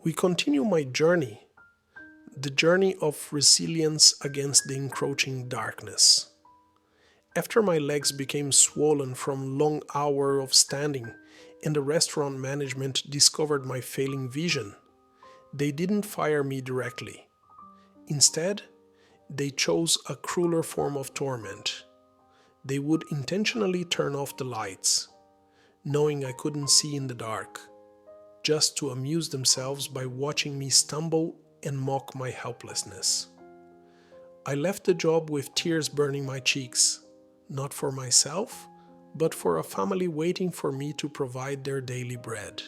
We continue my journey, the journey of resilience against the encroaching darkness. After my legs became swollen from long hours of standing and the restaurant management discovered my failing vision, they didn't fire me directly. Instead, they chose a crueler form of torment. They would intentionally turn off the lights, knowing I couldn't see in the dark, just to amuse themselves by watching me stumble and mock my helplessness. I left the job with tears burning my cheeks, not for myself, but for a family waiting for me to provide their daily bread.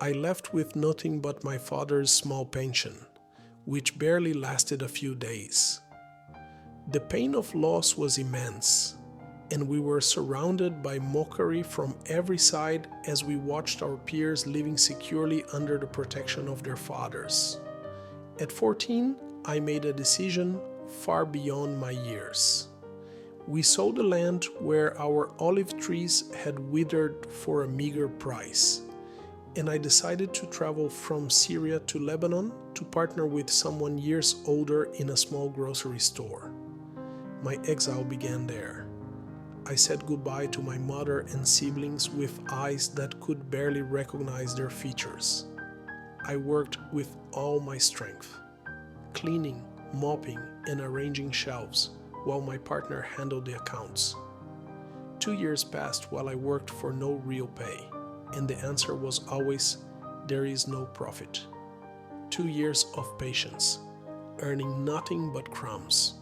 I left with nothing but my father's small pension, which barely lasted a few days. The pain of loss was immense, and we were surrounded by mockery from every side as we watched our peers living securely under the protection of their fathers. At 14, I made a decision far beyond my years. We sold the land where our olive trees had withered for a meager price, and I decided to travel from Syria to Lebanon to partner with someone years older in a small grocery store. My exile began there. I said goodbye to my mother and siblings with eyes that could barely recognize their features. I worked with all my strength, cleaning, mopping, and arranging shelves, while my partner handled the accounts. 2 years passed while I worked for no real pay, and the answer was always, there is no profit. 2 years of patience, earning nothing but crumbs.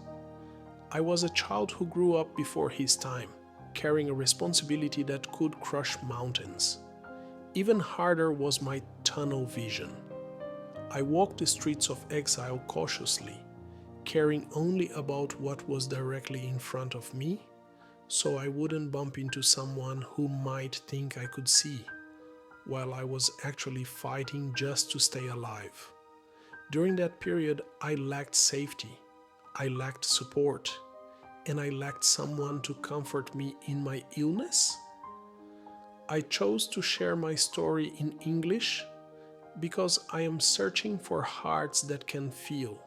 I was a child who grew up before his time, carrying a responsibility that could crush mountains. Even harder was my tunnel vision. I walked the streets of Exile cautiously, caring only about what was directly in front of me, so I wouldn't bump into someone who might think I could see, while I was actually fighting just to stay alive. During that period, I lacked safety, I lacked support, and I lacked someone to comfort me in my illness. I chose to share my story in English because I am searching for hearts that can feel,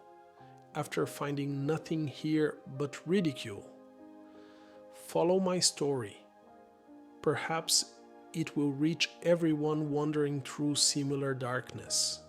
after finding nothing here but ridicule. Follow my story. Perhaps it will reach everyone wandering through similar darkness.